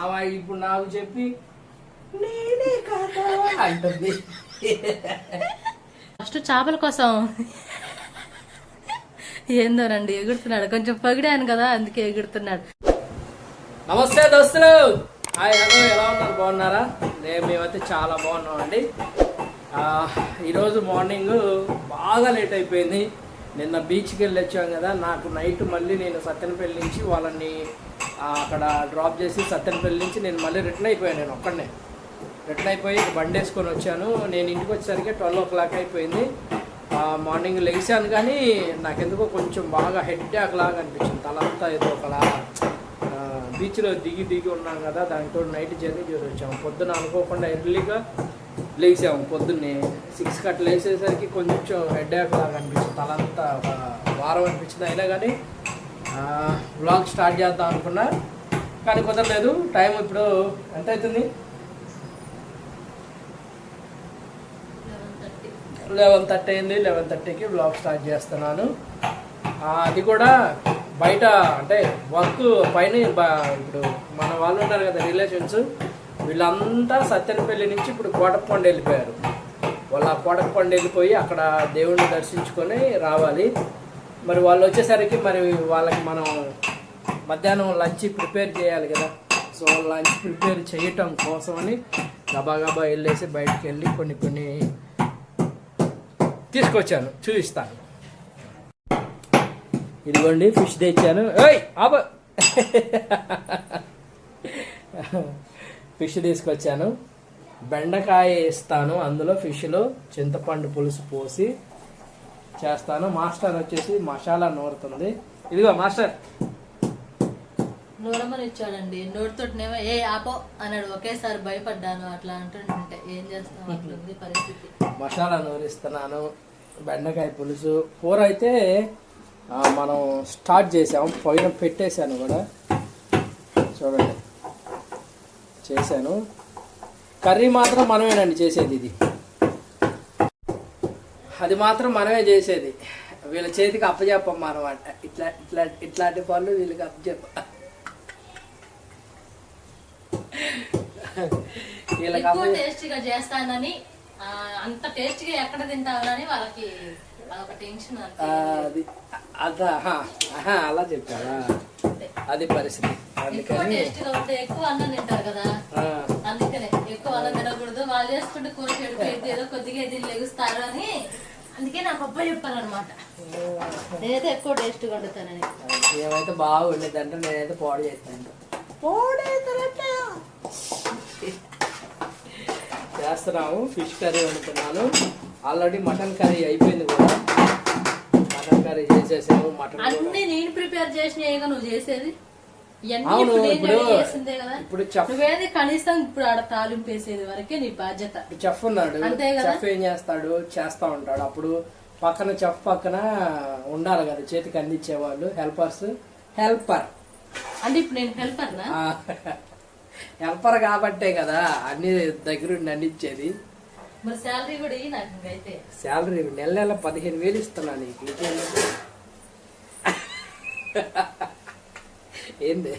ఆమె ఇప్పుడు నాకు చెప్పి నేనే కదా అంటుంది. ఫస్ట్ చేపల కోసం ఏందోనండి ఎగురుతున్నాడు. కొంచెం పొగిడాను కదా అందుకే ఎగురుతున్నాడు. నమస్తే దోస్తులు, హాయ్ హలో, ఎలా ఉన్నారు? బాగున్నారా? మేమైతే చాలా బాగున్నామండి. ఈరోజు మార్నింగ్ బాగా లేట్ అయిపోయింది. నిన్న బీచ్కి వెళ్ళి వచ్చాం కదా, నాకు నైట్ మళ్ళీ నేను సత్తెనపల్లి నుంచి వాళ్ళని అక్కడ డ్రాప్ చేసి సత్తెనపల్లి నుంచి నేను మళ్ళీ రిటర్న్ అయిపోయాను. నేను ఒక్కడనే రిటర్న్ అయిపోయి బండి వేసుకొని వచ్చాను. నేను ఇంటికి వచ్చేసరికి 12 o'clock అయిపోయింది. మార్నింగ్ లెగిసాను కానీ నాకెందుకో కొంచెం బాగా హెడ్ఏక్ లాగా అనిపించింది. తలంతా ఏదో ఒకలా బీచ్లో దిగి ఉన్నాం కదా, దాంతో నైట్ జర్నీ చేసి వచ్చాము. పొద్దున అనుకోకుండా ఎర్లీగా లేచాము. పొద్దున్నే 6 అట్లా లేచేసరికి కొంచెం హెడ్ఏక్ లాగా అనిపించింది. తలంతా ఒక వారం అనిపించింది. అయినా కానీ వ్లాగ్ స్టార్ట్ చేద్దాం అనుకున్నా కానీ కుదరలేదు. టైం ఇప్పుడు ఎంత అవుతుంది? 11:30 అయింది. 11:30కి వ్లాగ్ స్టార్ట్ చేస్తున్నాను. అది కూడా బయట అంటే వర్క్ పైన. ఇప్పుడు మన వాళ్ళు ఉన్నారు కదా రిలేషన్స్, వీళ్ళంతా సత్తెనపల్లి నుంచి ఇప్పుడు కోటప్పకొండ వెళ్ళిపోయారు. వాళ్ళ కోటప్పకొండ వెళ్ళిపోయి అక్కడ దేవుణ్ణి దర్శించుకొని రావాలి. మరి వాళ్ళు వచ్చేసరికి మరి వాళ్ళకి మనం మధ్యాహ్నం లంచ్ ప్రిపేర్ చేయాలి కదా. సో లంచ్ ప్రిపేర్ చేయటం కోసమని గబా వెళ్ళేసి బయటికి వెళ్ళి కొన్ని తీసుకొచ్చాను, చూపిస్తాను. ఇదిగోండి ఫిష్ తెచ్చాను. ఫిష్ తీసుకొచ్చాను. బెండకాయ వేస్తాను అందులో. ఫిష్లో చింతపండు పులుసు పోసి చేస్తాను. మాస్టర్ వచ్చేసి మసాలా నూరుతుంది. ఇదిగో మాస్టర్ నూరమని ఇచ్చాడండి. నోటితోటినేమో ఏ ఆపో అన్నాడు. ఒకేసారి భయపడ్డాను. అట్లా అంటుంటే ఏం చేస్తాం, అట్లుంది పరిస్థితి. మసాలా నూరిస్తున్నాను. బెండకాయ పులుసు కూర అయితే మనం స్టార్ట్ చేసాము. పైన పెట్టేశాను కూడా, చూడండి చేశాను. కర్రీ మాత్రం మనమేనండి చేసేది. ఇది అది మాత్రం మనమే చేసేది. వీళ్ళ చేతికి అప్పచెప్పం అన్నమాట. ఇట్లాంటి పనులు వీళ్ళకి అప్పచెప్ప. ఎక్కువ టేస్టీగా చేస్తానని, అంత టేస్టీగా ఎక్కడ తింటానని వాళ్ళకి ఒక టెన్షన్. అలా చెప్పారా? అది పరిస్థితి. టేస్టీగా ఉంటే ఎక్కువ అన్నం తింటారు కదా, అందుకనే ఎక్కువ అన్నం తినకూడదు. వాళ్ళు చేసుకుంటే కూర చెడిపోయింది, ఏదో కొద్దిగా దీన్ని లెగుస్తారు అని అందుకే నాకు అబ్బాయి చెప్పారనమాట. నేనైతే ఎక్కువ టేస్ట్గా వండుతానని. ఏమైతే బాగా ఉండేదంటే నేనైతే పాడు చేస్తాను. చేస్తున్నాము. ఫిష్ కర్రీ వండుతున్నాను. ఆల్రెడీ మటన్ కర్రీ అయిపోయింది కూడా. మటన్ కర్రీ చేసేసాము. మటన్ అన్ని నేను ప్రిపేర్ చేసిన నువ్వు చేసేది. అవును, ఇప్పుడు నువ్వేది కనీసం ఇప్పుడు ఆడ తాలింపు వేసేది వరకే నీ బాధ్యత. చెఫ్ ఉన్నాడు, చెఫ్ ఏం చేస్తాడు, చేస్తా ఉంటాడు. అప్పుడు పక్కన చెఫ్ పక్కన ఉండాలి కదా, చేతికి అందించేవాళ్ళు హెల్పర్ అంటే ఇప్పుడు నేను హెల్పర్ కాబట్టే కదా అన్ని దగ్గరుండి అందించేది. మరి శాలరీ కూడా నాకు అయితే శాలరీ నెల 15,000 ఇస్తున్నా నీకు. ఏంది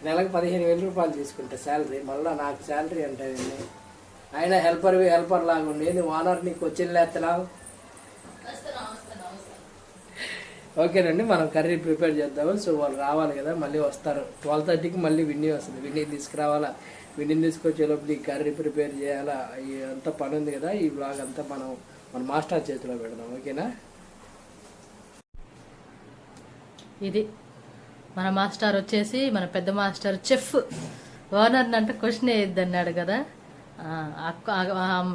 నెలకు 15,000 రూపాయలు తీసుకుంటే శాలరీ, మళ్ళీ నాకు శాలరీ అంటే ఆయన హెల్పర్ లాగా ఉండి ఏంది ఓనర్ నీకు వచ్చిన లేస్తున్నావు. ఓకేనండి, మనం కర్రీ ప్రిపేర్ చేద్దాము. సో వాళ్ళు రావాలి కదా, మళ్ళీ వస్తారు. 12:30కి మళ్ళీ విన్నీ వస్తుంది. విన్నీ తీసుకురావాలా. విన్నీని తీసుకొచ్చే లోపల ఈ కర్రీ ప్రిపేర్ చేయాలా. అంతా పని ఉంది కదా. ఈ బ్లాగ్ అంతా మన మాస్టర్ చేతిలో పెడదాం. ఓకేనా? ఇది మన మాస్టర్ వచ్చేసి మన పెద్ద మాస్టర్ చెఫ్. ఓనర్ అంటే క్వశ్చన్ వేయద్దు అన్నాడు కదా.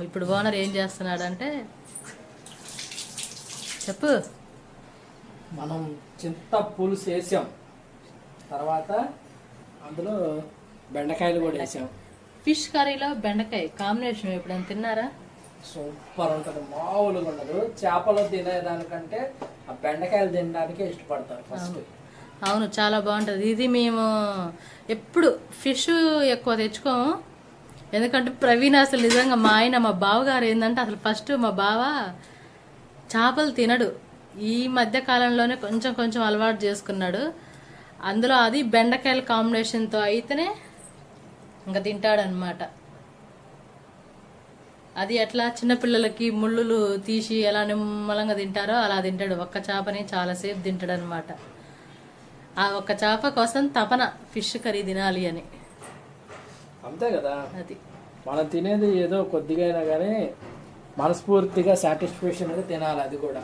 ఇప్పుడు ఓనర్ ఏం చేస్తున్నాడు అంటే చెప్పు. మనం చింత పులుసు వేసాం, తర్వాత అందులో బెండకాయలు కూడా వేసాం. ఫిష్ కర్రీలో బెండకాయ కాంబినేషన్ ఎప్పుడైనా తిన్నారా? సూపర్ ఉంటుంది, మామూలుగా ఉండదు. చేపలు తినేదానికంటే ఆ బెండకాయలు తినడానికే ఇష్టపడతారు ఫస్ట్. అవును, చాలా బాగుంటుంది. ఇది మేము ఎప్పుడు ఫిష్ ఎక్కువ తెచ్చుకోము. ఎందుకంటే ప్రవీణ్ అసలు నిజంగా మా బావగారు ఏంటంటే అసలు ఫస్ట్ మా బావ చేపలు తినడు. ఈ మధ్య కాలంలోనే కొంచెం అలవాటు చేసుకున్నాడు. అందులో అది బెండకాయల కాంబినేషన్తో అయితేనే ఇంకా తింటాడనమాట. అది ఎట్లా చిన్నపిల్లలకి ముళ్ళులు తీసి ఎలా నిమ్మలంగా తింటారో అలా తింటాడు. ఒక్క చేపని చాలాసేపు తింటాడు అనమాట. ఆ ఒక్క చేప కోసం తపన ఫిష్ కర్రీ తినాలి అని. అంతే కదా, అది మనం తినేది ఏదో కొద్దిగా అయినా కానీ మనస్ఫూర్తిగా సాటిస్ఫాక్షన్గా తినాలి. అది కూడా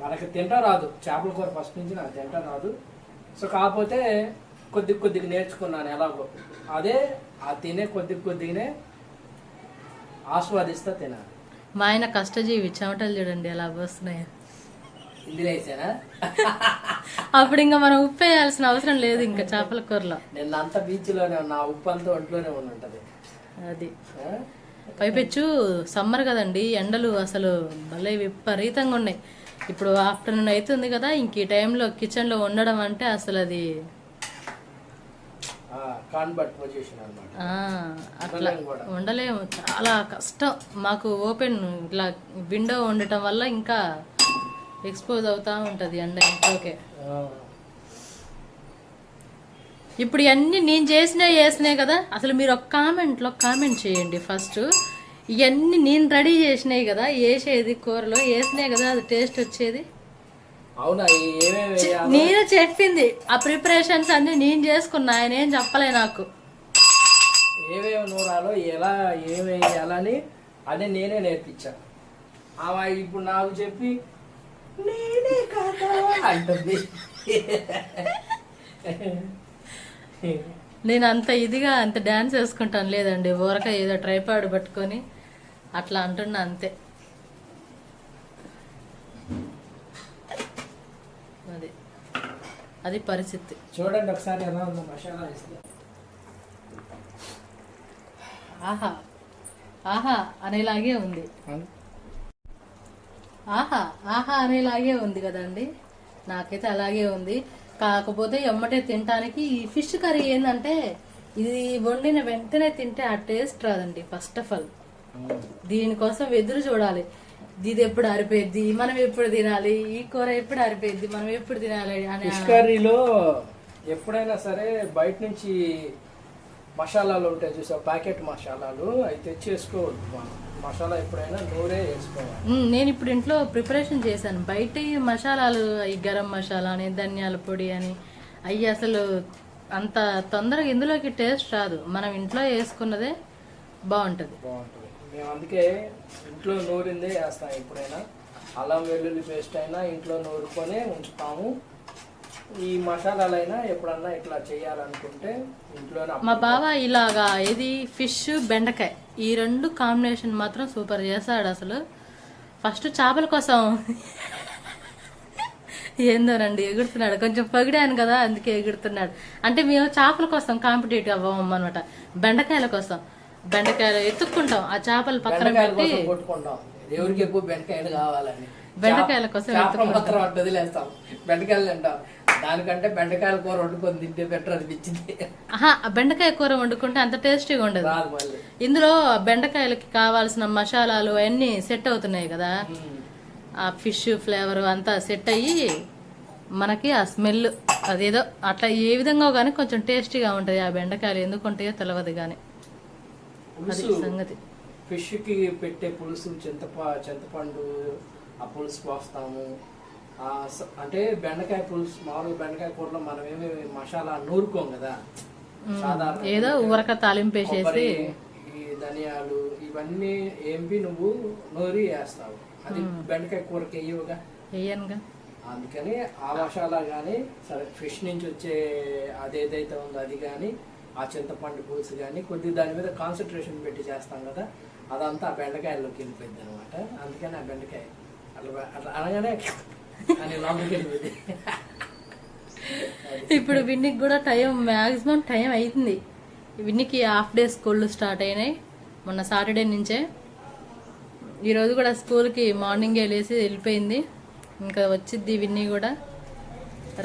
మనకి తింటా రాదు, చేపల కూర ఫస్ట్ నుంచి నాకు తింటా రాదు. సో కాకపోతే కొద్దిగా నేర్చుకున్నాను ఎలాగో. అదే ఆ తినే కొద్దిగానే ఆస్వాదిస్తా తినాలి. మా ఆయన కష్టజీవి, చెమటలు చూడండి ఎలా వస్తున్నాయో. ఇందులో వేసానా? అప్పుడు ఇంకా మనం ఉప్పు వేయాల్సిన అవసరం లేదు ఇంకా చేపల కూరలో. నిన్నంతా బీచ్లోనే ఉన్నా, ఉప్పు అంతా ఒంట్లోనే ఉంటది. అది పైపెచ్చు సమ్మర్ కదండి, ఎండలు అసలు భలే విపరీతంగా ఉన్నాయి. ఇప్పుడు ఆఫ్టర్నూన్ అవుతుంది కదా, ఇంక ఈ టైంలో కిచెన్లో ఉండడం అంటే అసలు అది అట్లా ఉండలేము, చాలా కష్టం. మాకు ఓపెన్ ఇట్లా విండో ఉండటం వల్ల ఇంకా ఎక్స్పోజ్ అవుతా ఉంటుంది ఎండ ఇంట్లోకే. ఇప్పుడు ఇవన్నీ నేను చేసినాయి కదా, అసలు మీరు ఒక కామెంట్లో కామెంట్ చేయండి ఫస్ట్. ఇవన్నీ నేను రెడీ చేసినాయి కదా, వేసేది కూరలో వేసినాయి కదా, అది టేస్ట్ వచ్చేది. అవునా? నేను చెప్పింది ఆ ప్రిపరేషన్స్ అన్ని నేను చేసుకున్నా, ఆయన ఏం చెప్పలే నాకు. ఏమేమి నూరాలో ఎలా ఏమేయాలని అదే నేనే నేర్పించా. ఇప్పుడు నాకు చెప్పి నేనే కదా అంటుంది. నేను అంత ఇదిగా అంత డ్యాన్స్ వేసుకుంటాను లేదండి, ఊరక ఏదో ట్రైపాడ్ పట్టుకొని అట్లా అంటున్నా అంతే. అది పరిస్థితి. చూడండి ఒకసారి ఎలా ఉందో మసాలా వేస్తే. ఆహా ఆహా అనేలాగే ఉంది. ఆహా ఆహా అనేలాగే ఉంది కదండి, నాకైతే అలాగే ఉంది. కాకపోతే ఎమ్మటే తినడానికి ఈ ఫిష్ కర్రీ ఏంటంటే, ఇది వండిన వెంటనే తింటే ఆ టేస్ట్ రాదండి. ఫస్ట్ ఆఫ్ ఆల్ దీనికోసం ఎదురు చూడాలి. ఇది ఎప్పుడు ఆరిపోయింది, మనం ఎప్పుడు తినాలి, ఈ కూర ఎప్పుడు ఆరిపోయింది, మనం ఎప్పుడు తినాలి అని. ఫిష్ కర్రీలో ఎప్పుడైనా సరే బయట నుంచి మసాలాలు ఉంటాయి చూసా, ప్యాకెట్ మసాలాలు, అవి తెచ్చేసుకోవద్దు. మసాలా ఎప్పుడైనా నూరే వేసుకోవాలి. నేను ఇప్పుడు ఇంట్లో ప్రిపరేషన్ చేశాను. బయట మసాలాలు, ఈ గరం మసాలా అని, ధనియాల పొడి అని, అవి అసలు అంత తొందరగా ఇందులోకి టేస్ట్ రాదు. మనం ఇంట్లో వేసుకున్నదే బాగుంటుంది. మేము అందుకే ఇంట్లో నూరిందే వేస్తాం. ఎప్పుడైనా అల్లం వెల్లుల్లి పేస్ట్ అయినా ఇంట్లో నూరుకొని ఉంచుతాము. ఈ మసాలాలైనా ఎప్పుడన్నా ఇట్లా చేయాలనుకుంటే ఇంట్లోనే. మా బావ ఇలాగా ఇది ఫిష్ బెండకాయ ఈ రెండు కాంబినేషన్ మాత్రం సూపర్ చేస్తాడు అసలు. ఫస్ట్ చేపల కోసం ఏందోనండి ఎగురుతున్నాడు, కొంచెం పొగిడాను కదా అందుకే ఎగురుతున్నాడు. అంటే మేము చేపల కోసం కాంపిటేటివ్ అవ్వము అనమాట, బెండకాయల కోసం. బెండకాయలు ఎత్తుక్కుంటాం, ఆ చేపలు పక్కన పెట్టి ఎవరికి ఎక్కువ బెండకాయలు కావాలని బెండకాయల కోసం మాత్రం వదిలేస్తాం. బెండకాయలు తింటాం, దానికంటే బెండకాయల కూర వండుకొని తింటే బెటర్ అనిపించింది. బెండకాయ కూర వండుకుంటే అంత టేస్టీగా ఉండదు. ఇందులో బెండకాయలకి కావాల్సిన మసాలాలు అవన్నీ సెట్ అవుతున్నాయి కదా, ఆ ఫిష్ ఫ్లేవర్ అంతా సెట్ అయ్యి మనకి ఆ స్మెల్ అదేదో అట్లా ఏ విధంగా కానీ కొంచెం టేస్టీగా ఉంటుంది. ఆ బెండకాయలు ఎందుకుంటాయో తెలియదు కానీ అది సంగతి. ఫిష్కి పెట్టే పులుసు చింతపండు ఆ పులుసు పోస్తాము. అంటే బెండకాయ పులుసు, మామూలుగా బెండకాయ కూరలో మనం ఏమి మసాలా నూరుకోం కదా, సాధారణ ఏదో ఊరక తాలింపేసేసి ఈ ధనియాలు ఇవన్నీ ఏంపి నువ్వు నూరి వేస్తావు. అది బెండకాయ కూరకి వేయవుగా, వేయనుగా. అందుకని ఆ మసాలా కానీ సరే ఫిష్ నుంచి వచ్చే అదేదైతే ఉందో అది కానీ, ఆ చింతపండు పులుసు కానీ కొద్దిగా దాని మీద కాన్సన్ట్రేషన్ పెట్టి చేస్తాం కదా, అదంతా ఆ బెండకాయల్లోకి వెళ్ళిపోయింది అనమాట. అందుకని ఆ బెండకాయ అట్లా అనగానే అని లోపలికి వెళ్ళిపోయింది. ఇప్పుడు విన్నికి కూడా మ్యాక్సిమం టైం అవుతుంది. విన్నికి హాఫ్ డే స్కూళ్ళు స్టార్ట్ అయినాయి మొన్న సాటర్డే నుంచే. ఈరోజు కూడా స్కూల్కి మార్నింగే లేసి వెళ్ళిపోయింది. ఇంకా వచ్చిద్ది విన్ని కూడా.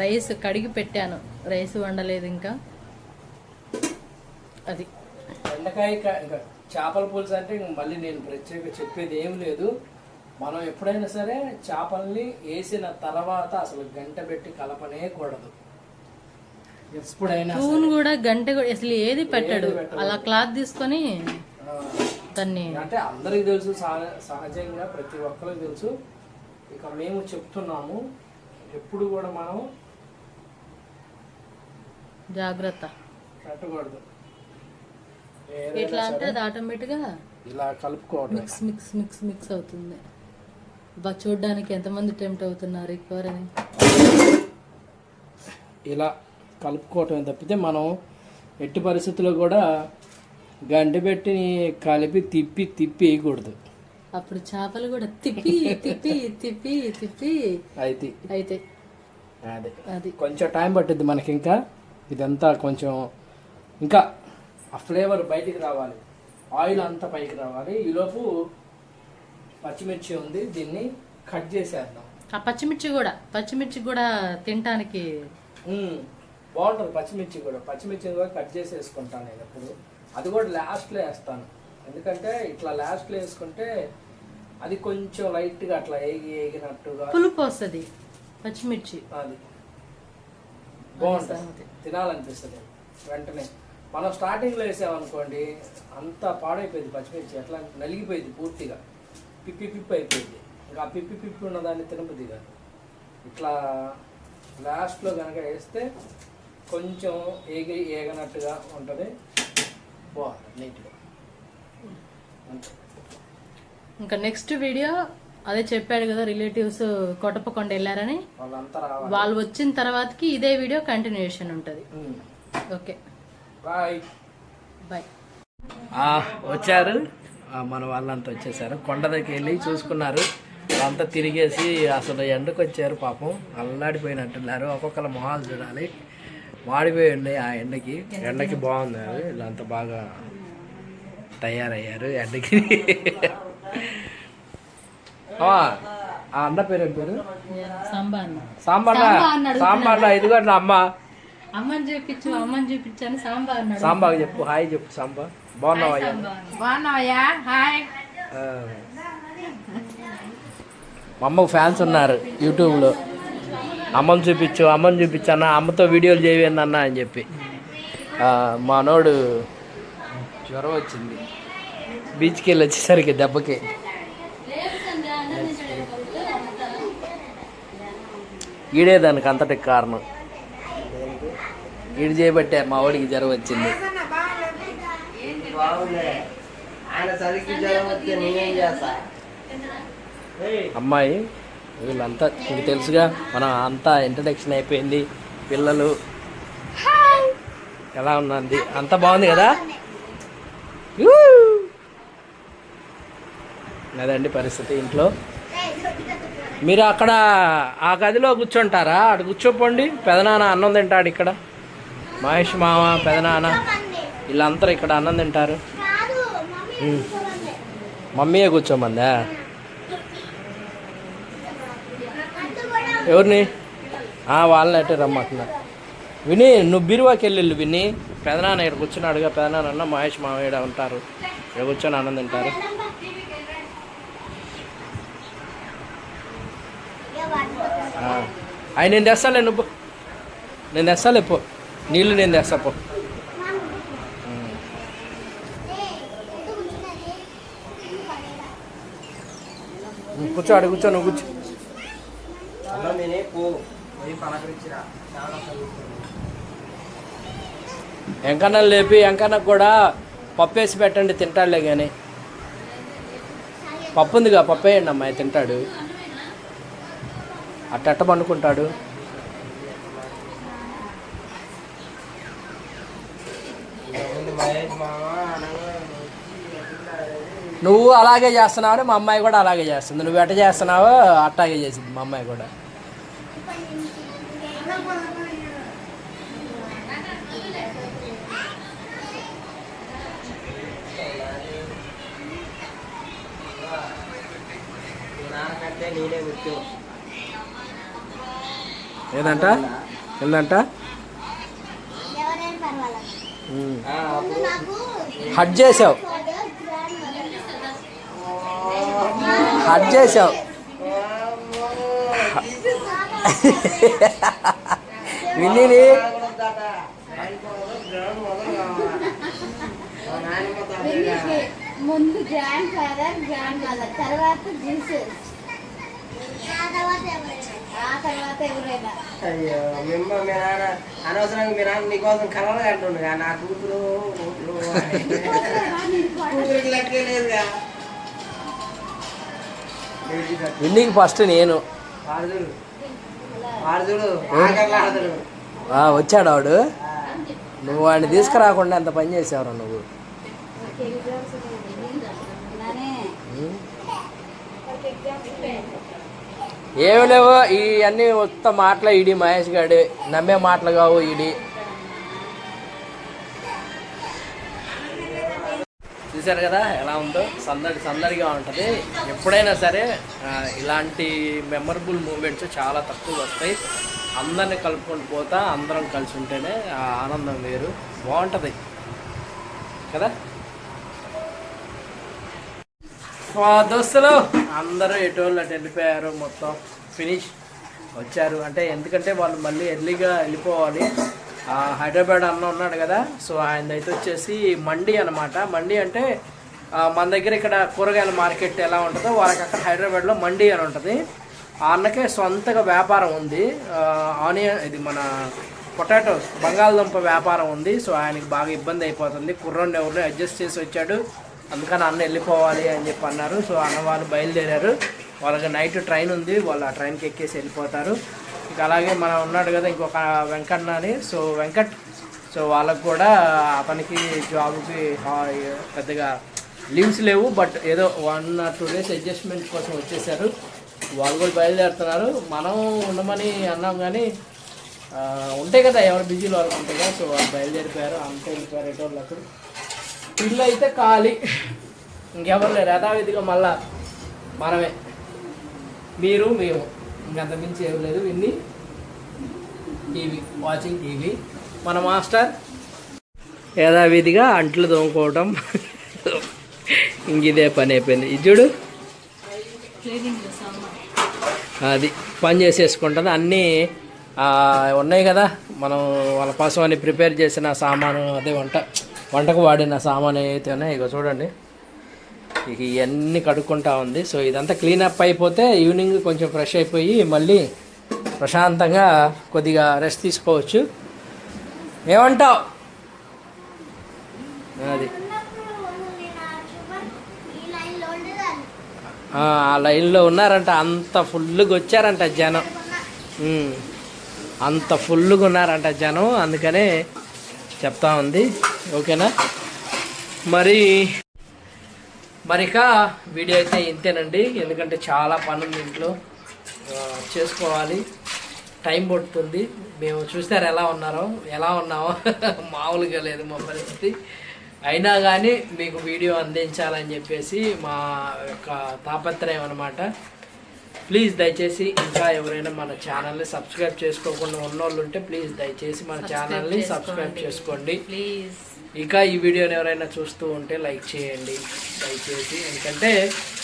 రైస్ కడిగి పెట్టాను, రైస్ వండలేదు ఇంకా. అది బెండకాయ చేపల పులుసు అంటే మళ్ళీ నేను ప్రత్యేక చెప్పేది ఏం లేదు. మనం ఎప్పుడైనా సరే చేపల్ని వేసిన తర్వాత అసలు గంట పెట్టి కలపనే కూడదు. ఎప్పుడైనా స్పూన్ కూడా గంట కూడా అసలు ఏది పెట్టాడు, అలా క్లాత్ తీసుకొని దాన్ని. అంటే అందరికి తెలుసు, సహజంగా ప్రతి ఒక్కరికి తెలుసు. ఇక మేము చెప్తున్నాము, ఎప్పుడు కూడా మనం జాగ్రత్త పెట్టకూడదు. ఇట్లా అంటే అది ఆటోమేటిక్ గా ఇలా కలుపుకోవడం, మిక్స్ మిక్స్ మిక్స్ మిక్స్ అవుతుంది. చూడడానికి ఎంతమంది టెంప్ట్ అవుతున్నారు ఈ కూరని. ఇలా కలుపుకోవటం తప్పితే మనం ఎట్టి పరిస్థితుల్లో కూడా గంట పెట్టి కలిపి తిప్పి తిప్పి వేయకూడదు. అప్పుడు చేపలు కూడా తిప్పి తిప్పి తిప్పి తిప్పి అయితే అదే అది కొంచెం టైం పట్టుద్ది మనకి. ఇంకా ఇదంతా కొంచెం ఇంకా ఆ ఫ్లేవర్ బయటికి రావాలి, ఆయిల్ అంతా పైకి రావాలి. ఈలోపు పచ్చిమిర్చి ఉంది, దీన్ని కట్ చేసేద్దాం. ఆ పచ్చిమిర్చి కూడా తినటానికి బాగుంటుంది. పచ్చిమిర్చి కూడా కట్ చేసేసుకుంటాను నేను ఎప్పుడు. అది కూడా లాస్ట్లో వేస్తాను, ఎందుకంటే ఇట్లా లాస్ట్లో వేసుకుంటే అది కొంచెం లైట్గా అట్లా ఏగినట్టుగా పులుపు వస్తుంది. పచ్చిమిర్చి అది బాగుంటుంది, తినాలనిపిస్తుంది వెంటనే. మనం స్టార్టింగ్లో వేసామనుకోండి అంతా పాడైపోయింది పచ్చిమిర్చి, ఎట్లా నలిగిపోయింది పూర్తిగా, పిప్పి పిప్పి అయిపోయింది. ఇంకా ఆ పిప్పి పిప్పి ఉన్నదాన్ని తినబుద్ది కాదు. ఇట్లా లాస్ట్లో కనుక వేస్తే కొంచెం ఏగనట్టుగా ఉంటుంది, బాగుంటుంది నీట్గా. ఇంకా నెక్స్ట్ వీడియో అదే చెప్పాడు కదా, రిలేటివ్స్ కొట్టపకొండ వెళ్ళారని, వాళ్ళు వచ్చిన తర్వాతకి ఇదే వీడియో కంటిన్యూషన్ ఉంటుంది. Okay bye bye. వచ్చారు మన వాళ్ళంతా వచ్చేసారు, కొండ దగ్గరికి వెళ్ళి చూసుకున్నారు. అంతా తిరిగేసి అసలు ఎండకు వచ్చారు, పాపం అల్లాడిపోయినట్టున్నారు. ఒక్కొక్కరు మొహాలు చూడాలి, మాడిపోయి ఉండే ఆ ఎండకి బాగున్నారు. వీళ్ళంతా బాగా తయారయ్యారు ఎండకి. ఆ అన్న పేరు ఏం పేరు? సాంబార్లా ఇదిగో అమ్మ. అమ్మని చూపించాను సాంబార్ చెప్పు, హాయ్ చెప్పు. సాంబార్ బాగున్నావయ్యా? హాయ్. మా అమ్మకు ఫ్యాన్స్ ఉన్నారు యూట్యూబ్లో. అమ్మని చూపించు అన్న, అమ్మతో వీడియోలు చేయవేంది అన్న అని చెప్పి. మానోడు జ్వరం వచ్చింది, బీచ్కి వెళ్ళి వచ్చేసరికి దెబ్బకి. ఈడే దానికి అంతటికి కారణం, ఈడు చేయబట్టే మా వాడికి జ్వరం వచ్చింది. అమ్మాయి వీళ్ళంతా మీకు తెలుసుగా, మనం అంతా ఇంట్రడక్షన్ అయిపోయింది. పిల్లలు ఎలా ఉన్నది, అంతా బాగుంది కదా. అదండి పరిస్థితి ఇంట్లో. మీరు అక్కడ ఆ గదిలో కూర్చుంటారా? అక్కడ కూర్చోపోండి, పెదనాన్న అన్నం తింటాడు ఇక్కడ. మహేష్ మామ, పెదనాన్న వీళ్ళంతా ఇక్కడ అన్నం తింటారు. మమ్మీయే కూర్చోమందా? ఎవరిని? వాళ్ళని అట్టే రమ్మంటున్నారు. విని నువ్వు బీరువాకి వెళ్ళి విని, పెదనాన్న ఇక్కడ కూర్చున్నాడుగా, పెదనాన్న మహేష్ మామయ్య ఉంటారు, ఇక్కడ కూర్చొని అన్నం తింటారు. అవి నేను తెస్తాలే, నువ్వు నేను తెస్తాలే పో, నీళ్ళు నేను తెస్తా పో. కూర్చో, అడి కూర్చో, నువ్వు కూర్చో. ఎంకన్నా లేపి ఎంకన్నకు కూడా పప్పు వేసి పెట్టండి, తింటాడులే. కానీ పప్పు ఉందిగా, పప్పు వేయండి అమ్మాయి, తింటాడు. అట్ట పండుకుంటాడు. నువ్వు అలాగే చేస్తున్నావు, మా అమ్మాయి కూడా అలాగే చేస్తుంది. నువ్వు ఎట్ట చేస్తున్నావో అట్టాగే చేసింది మా అమ్మాయి కూడా. ఏదంట ఏందంట? హట్ చేసావు, హట్ చేసావు. విన్నీ ముందు గ్రాండ్ ఫాదర్ గ్రాండ్ మదర్, తర్వాత జీసస్, ఆ తర్వాత ఎవరైనా. అయ్యో మిమ్మ మీ నాన్న అనవసరంగా మీ నాన్న నీకోసం కలవలు అంటుండు నా కూతురు కూతురికి లెక్కే లేదుగా. విన్నీకి ఫస్ట్ నేను వాడుదుడు ఆకర్లాడుతుడు. వచ్చాడు వాడు. నువ్వు వాడిని తీసుకురాకుండా ఎంత పని చేసావురా నువ్వు. ఏమి లేవు ఇవన్నీ మొత్త మాటలు. ఇడి మహేష్ గాడి నమ్మే మాటలు కావు. ఇడి చూశారు కదా ఎలా ఉందో. సందడిగా ఉంటుంది. ఎప్పుడైనా సరే ఇలాంటి మెమరబుల్ మూమెంట్స్ చాలా తక్కువ వస్తాయి. అందరిని కలుపుకొని పోతా, అందరం కలిసి ఉంటేనే ఆ ఆనందం వేరు, బాగుంటుంది కదా. దోస్తులు అందరూ ఎటోళ్ళు అటు వెళ్ళిపోయారు. మొత్తం ఫినిష్ వచ్చారు. అంటే ఎందుకంటే వాళ్ళు మళ్ళీ ఎర్లీగా వెళ్ళిపోవాలి. హైదరాబాద్ అన్న ఉన్నాడు కదా, సో ఆయన అయితే వచ్చేసి మండి అనమాట. మండి అంటే మన దగ్గర ఇక్కడ కూరగాయల మార్కెట్ ఎలా ఉంటుందో వాళ్ళకి అక్కడ హైదరాబాద్లో మండి అని ఉంటుంది. ఆ అన్నకే సొంతగా వ్యాపారం ఉంది. ఆనియన్ ఇది మన పొటాటోస్ బంగాళదుంప వ్యాపారం ఉంది. సో ఆయనకి బాగా ఇబ్బంది అయిపోతుంది. కుర్రోడిని ఎవరిని అడ్జస్ట్ చేసి వచ్చాడు. అందుకని అన్న వెళ్ళిపోవాలి అని చెప్పి అన్నారు. సో అన్న వాళ్ళు బయలుదేరారు. వాళ్ళకి నైట్ ట్రైన్ ఉంది. వాళ్ళు ఆ ట్రైన్కి ఎక్కేసి వెళ్ళిపోతారు. ఇక అలాగే మనం ఉన్నాడు కదా ఇంకొక వెంకన్న అని. సో వెంకట్, సో వాళ్ళకు కూడా అతనికి జాబ్కి పెద్దగా లీవ్స్ లేవు. బట్ ఏదో 1 or 2 days అడ్జస్ట్మెంట్ కోసం వచ్చేసారు. వాళ్ళు కూడా బయలుదేరుతున్నారు. మనం ఉండమని అన్నాం కానీ ఉంటాయి కదా, ఎవరు బిజీలో వాళ్ళకి ఉంటాయి కదా. సో వాళ్ళు బయలుదేరిపోయారు. అంతే వెళ్ళిపోయారు ఎటోళ్ళకు. ఇల్లు అయితే ఖాళీ, ఇంకెవరు లేరు. యథావిధిగా మళ్ళా మనమే, మీరు మేము, ఇంకంత మించి ఏం లేదు. విన్ని టీవీ వాచింగ్ టీవీ. మన మాస్టర్ యథావిధిగా అంట్లు తోముకోవటం ఇంక ఇదే పని అయిపోయింది. ఇది చూడు, అది పని చేసేసుకుంటుంది. అన్నీ ఉన్నాయి కదా మనం వాళ్ళ కోసం అని ప్రిపేర్ చేసిన సామాను, అదే వంటకు వాడిన సామాను ఏవైతే ఉన్నాయో ఇక చూడండి. ఇక ఇవన్నీ కడుక్కుంటా ఉంది. సో ఇదంతా క్లీనప్ అయిపోతే ఈవినింగ్ కొంచెం ఫ్రెష్ అయిపోయి మళ్ళీ ప్రశాంతంగా కొద్దిగా రెస్ట్ తీసుకోవచ్చు. ఏమంటావు? అది ఆ లైన్లో ఉన్నారంట. అంత ఫుల్గా వచ్చారంట జనం. అంత ఫుల్గా ఉన్నారంట జనం. అందుకనే చెప్తా ఉంది. ఓకేనా మరిక వీడియో అయితే ఇంతేనండి. ఎందుకంటే చాలా పని ఉంది ఇంట్లో, చేసుకోవాలి, టైం పడుతుంది. మేము చూస్తారు ఎలా ఉన్నామో మామూలుగా లేదు మా పరిస్థితి. అయినా కానీ మీకు వీడియో అందించాలని చెప్పేసి మా యొక్క తాపత్రయం అనమాట. ప్లీజ్ దయచేసి ఇంకా ఎవరైనా మన ఛానల్ని సబ్స్క్రైబ్ చేసుకోకుండా ఉన్నోళ్ళు ఉంటే ప్లీజ్ దయచేసి మన ఛానల్ని సబ్స్క్రైబ్ చేసుకోండి. ఇంకా ఈ వీడియోని ఎవరైనా చూస్తూ ఉంటే లైక్ చేయండి దయచేసి. ఎందుకంటే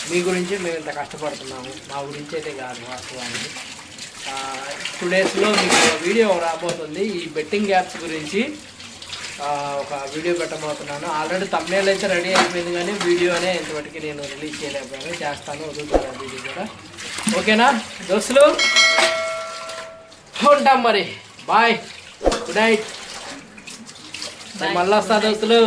మీ గురించి మేము ఇంత కష్టపడుతున్నాము, మా గురించి అయితే కాదు వాస్తవానికి. 2 daysలో మీకు వీడియో రాబోతుంది. ఈ బెట్టింగ్ యాప్స్ గురించి ఒక వీడియో పెట్టబోతున్నాను. ఆల్రెడీ థంబ్నెయిల్ అయితే రెడీ అయిపోయింది కానీ వీడియోనే ఇంతవరకు నేను రిలీజ్ చేయలేకపోయాను. చేస్తాను, వదులుతాను వీడియో కూడా. ఓకేనా దోస్తులు, ఉంటాం మరి. Bye, good night. మళ్ళీ వస్తా దోస్తులు.